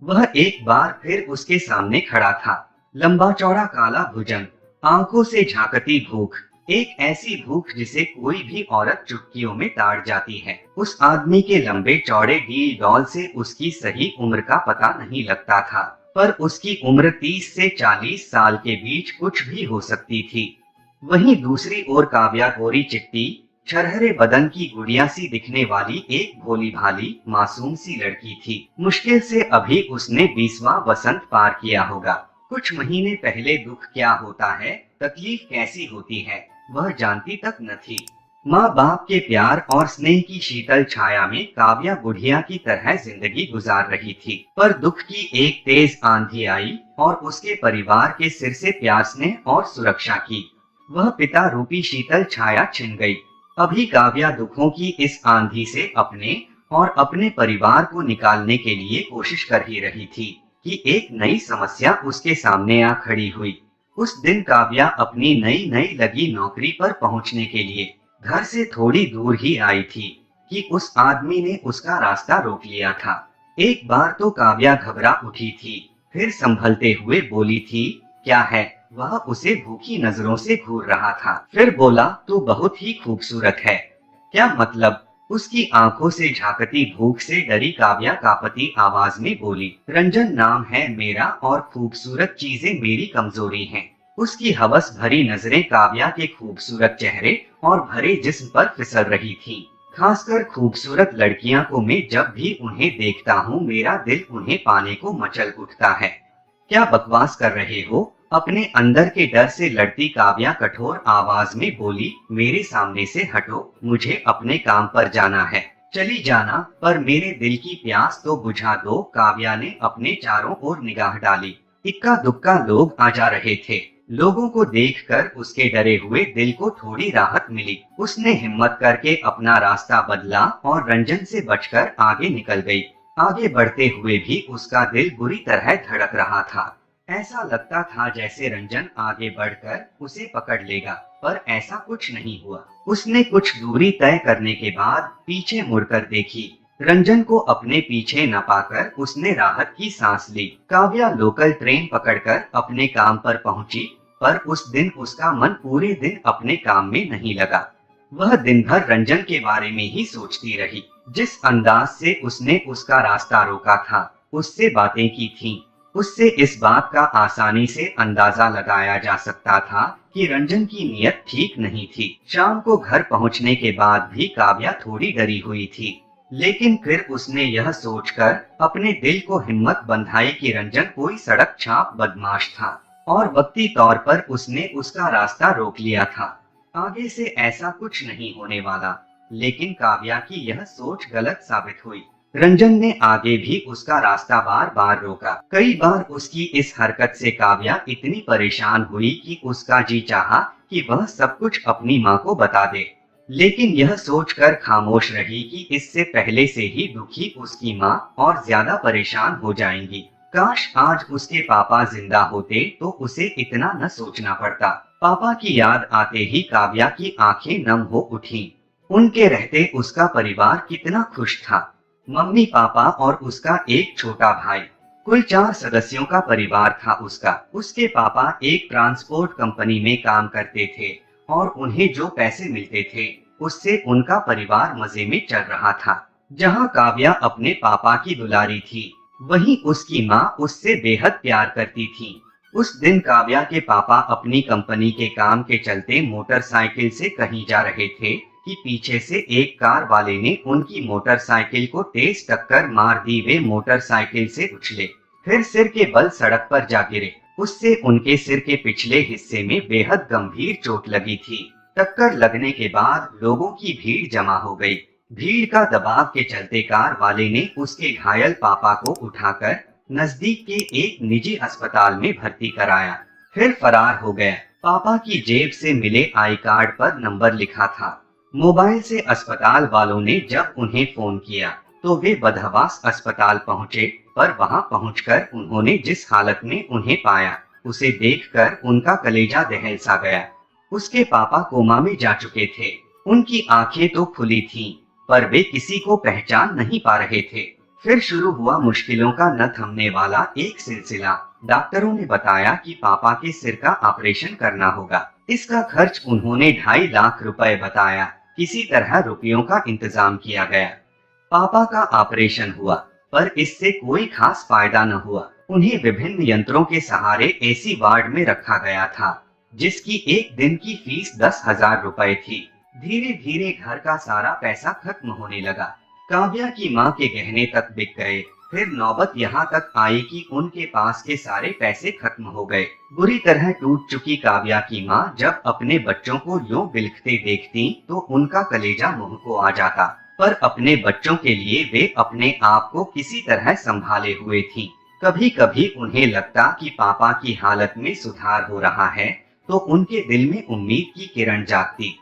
वह एक बार फिर उसके सामने खड़ा था। लंबा चौड़ा काला भुजंग, आंखों से झांकती भूख, एक ऐसी भूख जिसे कोई भी औरत चुटकियों में ताड़ जाती है। उस आदमी के लंबे चौड़े डील डॉल से उसकी सही उम्र का पता नहीं लगता था, पर उसकी उम्र 30 से 40 साल के बीच कुछ भी हो सकती थी। वहीं दूसरी ओर काव्या गोरी चिट्टी, छरहरे बदन की गुड़िया सी दिखने वाली एक भोली भाली मासूम सी लड़की थी। मुश्किल से अभी उसने 20वां वसंत पार किया होगा। कुछ महीने पहले दुख क्या होता है, तकलीफ कैसी होती है, वह जानती तक न थी। माँ बाप के प्यार और स्नेह की शीतल छाया में काव्या बुढ़िया की तरह जिंदगी गुजार रही थी। पर दुख की एक तेज आंधी आई और उसके परिवार के सिर से प्यार, स्नेह और सुरक्षा की वह पिता रूपी शीतल छाया छिन गई। अभी काव्या दुखों की इस आंधी से अपने और अपने परिवार को निकालने के लिए कोशिश कर ही रही थी कि एक नई समस्या उसके सामने आ खड़ी हुई। उस दिन काव्या अपनी नई नई लगी नौकरी पर पहुंचने के लिए घर से थोड़ी दूर ही आई थी कि उस आदमी ने उसका रास्ता रोक लिया था। एक बार तो काव्या घबरा उठी थी, फिर संभलते हुए बोली थी, क्या है? वह उसे भूखी नजरों से घूर रहा था, फिर बोला, तू बहुत ही खूबसूरत है। क्या मतलब? उसकी आंखों से झांकती भूख से डरी काव्या कांपती आवाज में बोली, रंजन नाम है मेरा और खूबसूरत चीजें मेरी कमजोरी हैं। उसकी हवस भरी नजरें काव्या के खूबसूरत चेहरे और भरे जिस्म पर फिसल रही थीं। खासकर खूबसूरत लड़कियां को मैं जब भी उन्हें देखता हूँ मेरा दिल उन्हें पाने को मचल उठता है। क्या बकवास कर रहे हो? अपने अंदर के डर से लड़ती काव्या कठोर आवाज में बोली, मेरे सामने से हटो, मुझे अपने काम पर जाना है। चली जाना, पर मेरे दिल की प्यास तो बुझा दो। काव्या ने अपने चारों ओर निगाह डाली। इक्का दुक्का लोग आ जा रहे थे। लोगों को देखकर उसके डरे हुए दिल को थोड़ी राहत मिली। उसने हिम्मत करके अपना रास्ता बदला और रंजन से बचकर आगे निकल गई। आगे बढ़ते हुए भी उसका दिल बुरी तरह धड़क रहा था। ऐसा लगता था जैसे रंजन आगे बढ़कर उसे पकड़ लेगा, पर ऐसा कुछ नहीं हुआ। उसने कुछ दूरी तय करने के बाद पीछे मुड़कर देखी। रंजन को अपने पीछे न पाकर उसने राहत की सांस ली। काव्या लोकल ट्रेन पकड़कर अपने काम पर पहुंची, पर उस दिन उसका मन पूरे दिन अपने काम में नहीं लगा। वह दिन भर रंजन के बारे में ही सोचती रही। जिस अंदाज से उसने उसका रास्ता रोका था, उससे बातें की थीं, उससे इस बात का आसानी से अंदाजा लगाया जा सकता था कि रंजन की नीयत ठीक नहीं थी। शाम को घर पहुंचने के बाद भी काव्या थोड़ी डरी हुई थी, लेकिन फिर उसने यह सोचकर अपने दिल को हिम्मत बंधाई कि रंजन कोई सड़क छाप बदमाश था और वक्ती तौर पर उसने उसका रास्ता रोक लिया था। आगे से ऐसा कुछ नहीं होने वाला। लेकिन काव्या की यह सोच गलत साबित हुई। रंजन ने आगे भी उसका रास्ता बार बार रोका। कई बार उसकी इस हरकत से काव्या इतनी परेशान हुई कि उसका जी चाहा कि वह सब कुछ अपनी माँ को बता दे, लेकिन यह सोचकर खामोश रही कि इससे पहले से ही दुखी उसकी माँ और ज्यादा परेशान हो जाएंगी। काश आज उसके पापा जिंदा होते तो उसे इतना न सोचना पड़ता। पापा की याद आते ही काव्या की आंखें नम हो उठीं। उनके रहते उसका परिवार कितना खुश था। मम्मी पापा और उसका एक छोटा भाई, कुल 4 सदस्यों का परिवार था उसका। उसके पापा एक ट्रांसपोर्ट कंपनी में काम करते थे और उन्हें जो पैसे मिलते थे उससे उनका परिवार मजे में चल रहा था। जहां काव्या अपने पापा की दुलारी थी, वहीं उसकी माँ उससे बेहद प्यार करती थी। उस दिन काव्या के पापा अपनी कंपनी के काम के चलते मोटरसाइकिल से कहीं जा रहे थे कि पीछे से एक कार वाले ने उनकी मोटरसाइकिल को तेज टक्कर मार दी। वे मोटरसाइकिल से उछले, फिर सिर के बल सड़क पर जा गिरे। उससे उनके सिर के पिछले हिस्से में बेहद गंभीर चोट लगी थी। टक्कर लगने के बाद लोगों की भीड़ जमा हो गई। भीड़ का दबाव के चलते कार वाले ने उसके घायल पापा को उठाकर नजदीक के एक निजी अस्पताल में भर्ती कराया, फिर फरार हो गया। पापा की जेब से मिले आई कार्ड पर नंबर लिखा था। मोबाइल से अस्पताल वालों ने जब उन्हें फोन किया तो वे बदहवास अस्पताल पहुंचे, पर वहां पहुंचकर उन्होंने जिस हालत में उन्हें पाया, उसे देखकर उनका कलेजा दहल सा गया। उसके पापा कोमा में जा चुके थे। उनकी आंखें तो खुली थीं, पर वे किसी को पहचान नहीं पा रहे थे। फिर शुरू हुआ मुश्किलों का न थमने वाला एक सिलसिला। डॉक्टरों ने बताया कि पापा के सिर का ऑपरेशन करना होगा। इसका खर्च उन्होंने 2.5 लाख रुपए बताया। किसी तरह रुपयों का इंतजाम किया गया। पापा का ऑपरेशन हुआ, पर इससे कोई खास फायदा न हुआ। उन्हें विभिन्न यंत्रों के सहारे एसी वार्ड में रखा गया था, जिसकी एक दिन की फीस 10,000 रुपए थी। धीरे धीरे घर का सारा पैसा खत्म होने लगा। काव्या की माँ के गहने तक बिक गए। फिर नौबत यहाँ तक आई कि उनके पास के सारे पैसे खत्म हो गए। बुरी तरह टूट चुकी काव्या की माँ जब अपने बच्चों को यूं बिलखते देखती तो उनका कलेजा मुंह को आ जाता। पर अपने बच्चों के लिए वे अपने आप को किसी तरह संभाले हुए थीं। कभी कभी उन्हें लगता कि पापा की हालत में सुधार हो रहा है, तो उनके दिल में उम्मीद की किरण जागती।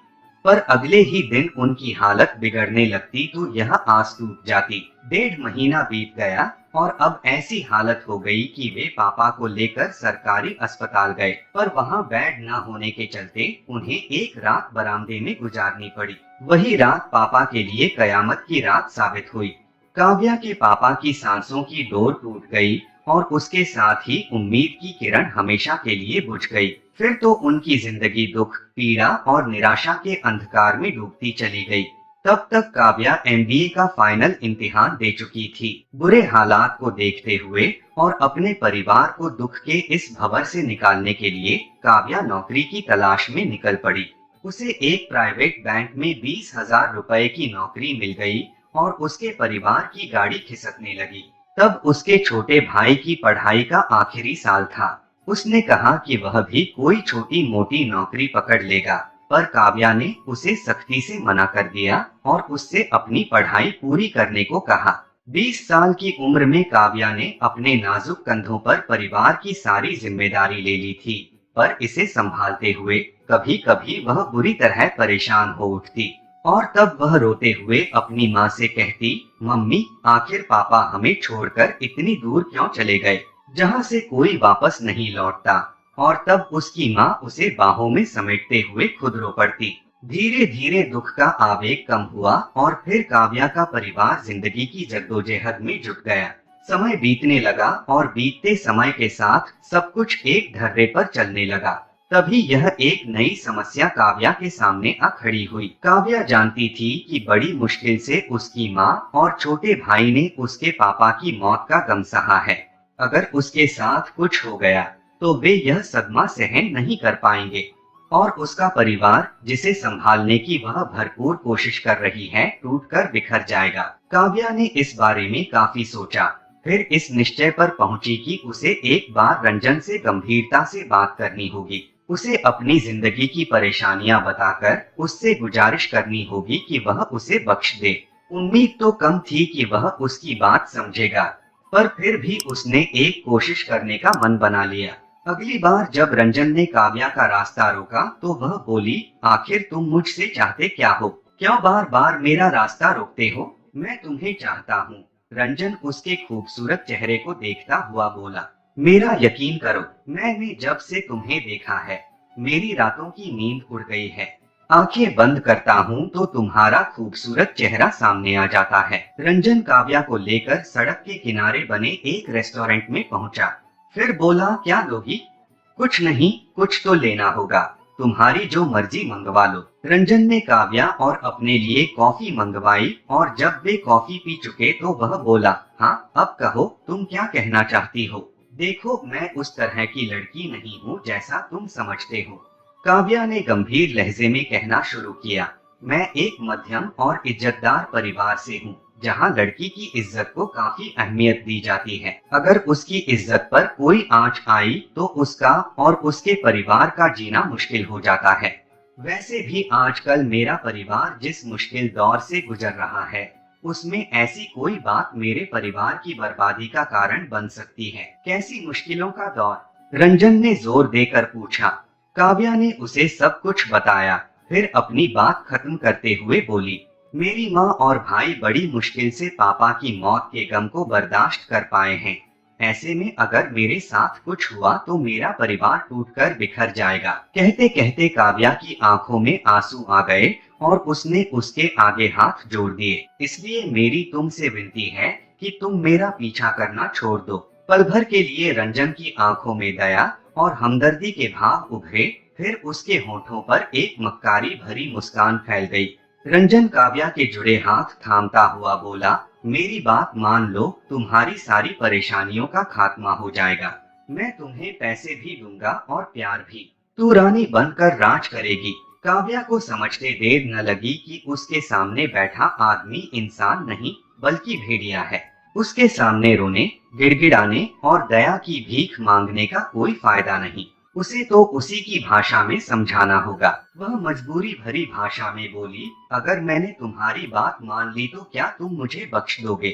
पर अगले ही दिन उनकी हालत बिगड़ने लगती तो यह आस टूट जाती। 1.5 महीना बीत गया और अब ऐसी हालत हो गई कि वे पापा को लेकर सरकारी अस्पताल गए, पर वहां बेड न होने के चलते उन्हें एक रात बरामदे में गुजारनी पड़ी। वही रात पापा के लिए कयामत की रात साबित हुई। काव्या के पापा की सांसों की डोर टूट गई और उसके साथ ही उम्मीद की किरण हमेशा के लिए बुझ गई। फिर तो उनकी जिंदगी दुख, पीड़ा और निराशा के अंधकार में डूबती चली गई। तब तक काव्या एमबीए का फाइनल इम्तिहान दे चुकी थी। बुरे हालात को देखते हुए और अपने परिवार को दुख के इस भंवर से निकालने के लिए काव्या नौकरी की तलाश में निकल पड़ी। उसे एक प्राइवेट बैंक में 20,000 रुपए की नौकरी मिल गई और उसके परिवार की गाड़ी खिसकने लगी। तब उसके छोटे भाई की पढ़ाई का आखिरी साल था। उसने कहा कि वह भी कोई छोटी मोटी नौकरी पकड़ लेगा, पर काव्या ने उसे सख्ती से मना कर दिया और उससे अपनी पढ़ाई पूरी करने को कहा। 20 साल की उम्र में काव्या ने अपने नाजुक कंधों पर परिवार की सारी जिम्मेदारी ले ली थी, पर इसे संभालते हुए कभी कभी वह बुरी तरह परेशान हो उठती और तब वह रोते हुए अपनी माँ से कहती, मम्मी, आखिर पापा हमें छोड़कर इतनी दूर क्यों चले गए, जहाँ से कोई वापस नहीं लौटता। और तब उसकी माँ उसे बाहों में समेटते हुए खुद रो पड़ती। धीरे धीरे दुख का आवेग कम हुआ और फिर काव्या का परिवार जिंदगी की जद्दोजहद में जुट गया। समय बीतने लगा और बीतते समय के साथ सब कुछ एक ढर्रे पर चलने लगा। तभी यह एक नई समस्या काव्या के सामने आ खड़ी हुई। काव्या जानती थी कि बड़ी मुश्किल से उसकी माँ और छोटे भाई ने उसके पापा की मौत का गम सहा है। अगर उसके साथ कुछ हो गया तो वे यह सदमा सहन नहीं कर पाएंगे और उसका परिवार, जिसे संभालने की वह भरपूर कोशिश कर रही है, टूटकर बिखर जाएगा। काव्या ने इस बारे में काफी सोचा, फिर इस निश्चय पर पहुंची कि उसे एक बार रंजन से गंभीरता से बात करनी होगी। उसे अपनी जिंदगी की परेशानियां बताकर उससे गुजारिश करनी होगी कि वह उसे बख्श दे। उम्मीद तो कम थी कि वह उसकी बात समझेगा, पर फिर भी उसने एक कोशिश करने का मन बना लिया। अगली बार जब रंजन ने काव्या का रास्ता रोका तो वह बोली, आखिर तुम मुझसे चाहते क्या हो? क्यों बार बार मेरा रास्ता रोकते हो? मैं तुम्हें चाहता हूँ। रंजन उसके खूबसूरत चेहरे को देखता हुआ बोला, मेरा यकीन करो, मैंने जब से तुम्हें देखा है मेरी रातों की नींद उड़ गई है। आंखें बंद करता हूँ तो तुम्हारा खूबसूरत चेहरा सामने आ जाता है। रंजन काव्या को लेकर सड़क के किनारे बने एक रेस्टोरेंट में पहुंचा। फिर बोला, क्या लोगी? कुछ नहीं, कुछ तो लेना होगा, तुम्हारी जो मर्जी मंगवा लो। रंजन ने काव्या और अपने लिए कॉफी मंगवाई और जब वे कॉफी पी चुके तो वह बोला, हाँ, अब कहो, तुम क्या कहना चाहती हो? देखो, मैं उस तरह की लड़की नहीं हूँ जैसा तुम समझते हो। काव्या ने गंभीर लहजे में कहना शुरू किया, मैं एक मध्यम और इज्जतदार परिवार से हूँ, जहाँ लड़की की इज्जत को काफी अहमियत दी जाती है। अगर उसकी इज्जत पर कोई आंच आई तो उसका और उसके परिवार का जीना मुश्किल हो जाता है। वैसे भी आजकल मेरा परिवार जिस मुश्किल दौर से गुजर रहा है, उसमें ऐसी कोई बात मेरे परिवार की बर्बादी का कारण बन सकती है। कैसी मुश्किलों का दौर? रंजन ने जोर देकर पूछा। काव्या ने उसे सब कुछ बताया, फिर अपनी बात खत्म करते हुए बोली, मेरी माँ और भाई बड़ी मुश्किल से पापा की मौत के गम को बर्दाश्त कर पाए हैं। ऐसे में अगर मेरे साथ कुछ हुआ तो मेरा परिवार टूटकर बिखर जाएगा। कहते कहते काव्या की आंखों में आंसू आ गए और उसने उसके आगे हाथ जोड़ दिए। इसलिए मेरी तुमसे विनती है कि तुम मेरा पीछा करना छोड़ दो। पल भर के लिए रंजन की आंखों में दया और हमदर्दी के भाव उभरे, फिर उसके होठों पर एक मक्कारी भरी मुस्कान फैल गई। रंजन काव्या के जुड़े हाथ थामता हुआ बोला, मेरी बात मान लो, तुम्हारी सारी परेशानियों का खात्मा हो जाएगा। मैं तुम्हें पैसे भी दूंगा और प्यार भी। तू रानी बनकर राज करेगी। काव्या को समझते देर न लगी कि उसके सामने बैठा आदमी इंसान नहीं बल्कि भेड़िया है। उसके सामने रोने, गिड़गिड़ाने और दया की भीख मांगने का कोई फायदा नहीं। उसे तो उसी की भाषा में समझाना होगा। वह मजबूरी भरी भाषा में बोली, अगर मैंने तुम्हारी बात मान ली तो क्या तुम मुझे बख्श दोगे?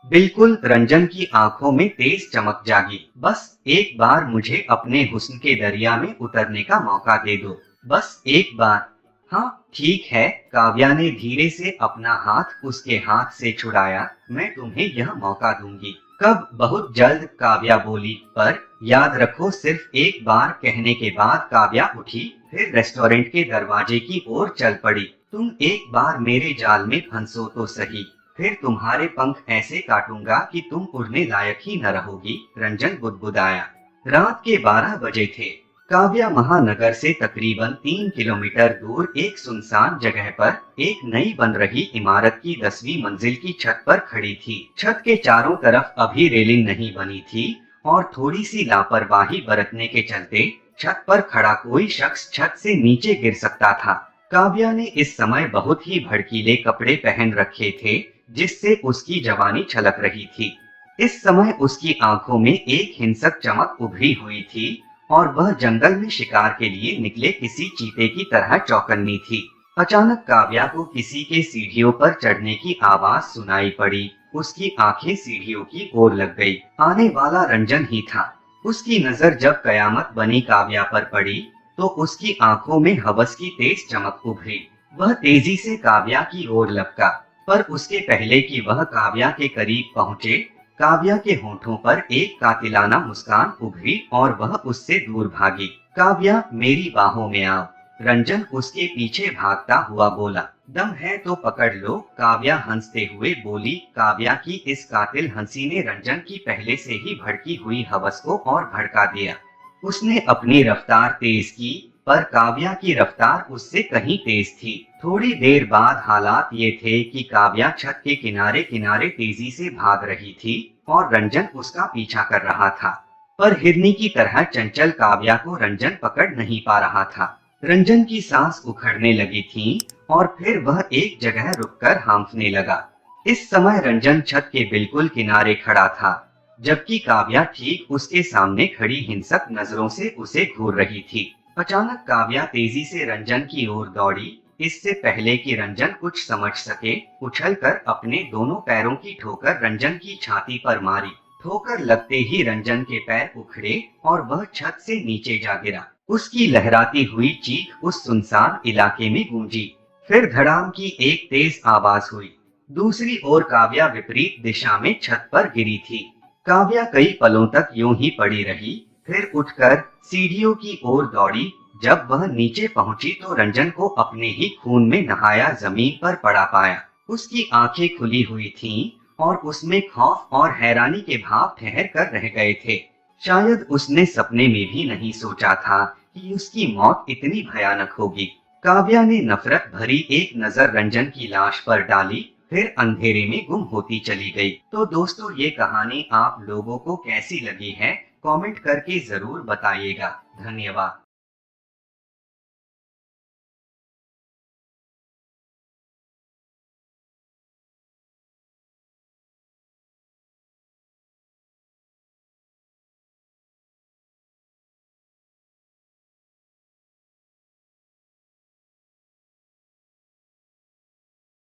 बिल्कुल। रंजन की आंखों में तेज चमक जागी। बस एक बार मुझे अपने हुस्न के दरिया में उतरने का मौका दे दो, बस एक बार। हाँ ठीक है। काव्या ने धीरे से अपना हाथ उसके हाथ से छुड़ाया, मैं तुम्हें यह मौका दूंगी। कब? बहुत जल्द, काव्या बोली, पर याद रखो सिर्फ एक बार कहने के बाद। काव्या उठी, फिर रेस्टोरेंट के दरवाजे की ओर चल पड़ी। तुम एक बार मेरे जाल में फंसो तो सही, फिर तुम्हारे पंख ऐसे काटूंगा कि तुम उड़ने लायक ही न रहोगी। रंजन बुदबुदाया। रात के 12 बजे थे। काव्या महानगर से तकरीबन 3 किलोमीटर दूर एक सुनसान जगह पर एक नई बन रही इमारत की 10वीं मंजिल की छत पर खड़ी थी। छत के चारों तरफ अभी रेलिंग नहीं बनी थी और थोड़ी सी लापरवाही बरतने के चलते छत पर खड़ा कोई शख्स छत से नीचे गिर सकता था। काव्या ने इस समय बहुत ही भड़कीले कपड़े पहन रखे थे, जिससे उसकी जवानी छलक रही थी। इस समय उसकी आंखों में एक हिंसक चमक उभरी हुई थी और वह जंगल में शिकार के लिए निकले किसी चीते की तरह चौकन्नी थी। अचानक काव्या को किसी के सीढ़ियों पर चढ़ने की आवाज सुनाई पड़ी। उसकी आंखें सीढ़ियों की ओर लग गई। आने वाला रंजन ही था। उसकी नजर जब कयामत बनी काव्या पर पड़ी तो उसकी आंखों में हवस की तेज चमक उभरी। वह तेजी से काव्या की ओर लपका, पर उसके पहले कि वह काव्या के करीब पहुंचे, काव्या के होठों पर एक कातिलाना मुस्कान उभरी और वह उससे दूर भागी। काव्या, मेरी बाहों में आओ। रंजन उसके पीछे भागता हुआ बोला। दम है तो पकड़ लो, काव्या हंसते हुए बोली। काव्या की इस कातिल हंसी ने रंजन की पहले से ही भड़की हुई हवस को और भड़का दिया। उसने अपनी रफ्तार तेज की, पर काव्या की रफ्तार उससे कहीं तेज थी। थोड़ी देर बाद हालात ये थे कि काव्या छत के किनारे किनारे तेजी से भाग रही थी और रंजन उसका पीछा कर रहा था, पर हिरनी की तरह चंचल काव्या को रंजन पकड़ नहीं पा रहा था। रंजन की सांस उखड़ने लगी थी और फिर वह एक जगह रुककर हांफने लगा। इस समय रंजन छत के बिल्कुल किनारे खड़ा था, जबकि काव्या ठीक उसके सामने खड़ी हिंसक नजरों से उसे घूर रही थी। अचानक काव्या तेजी से रंजन की ओर दौड़ी। इससे पहले कि रंजन कुछ समझ सके, उछलकर अपने दोनों पैरों की ठोकर रंजन की छाती पर मारी। ठोकर लगते ही रंजन के पैर उखड़े और वह छत से नीचे जा गिरा। उसकी लहराती हुई चीख उस सुनसान इलाके में गूंजी। फिर धड़ाम की एक तेज आवाज हुई। दूसरी ओर काव्या विपरीत दिशा में छत पर गिरी थी। काव्या कई पलों तक यूं ही पड़ी रही, फिर उठकर सीढ़ियों की ओर दौड़ी। जब वह नीचे पहुंची तो रंजन को अपने ही खून में नहाया जमीन पर पड़ा पाया। उसकी आंखें खुली हुई थीं और उसमें खौफ और हैरानी के भाव ठहर कर रह गए थे। शायद उसने सपने में भी नहीं सोचा था कि उसकी मौत इतनी भयानक होगी। काव्या ने नफरत भरी एक नजर रंजन की लाश पर डाली, फिर अंधेरे में गुम होती चली गई। तो दोस्तों, ये कहानी आप लोगों को कैसी लगी है, कमेंट करके जरूर बताइएगा। धन्यवाद।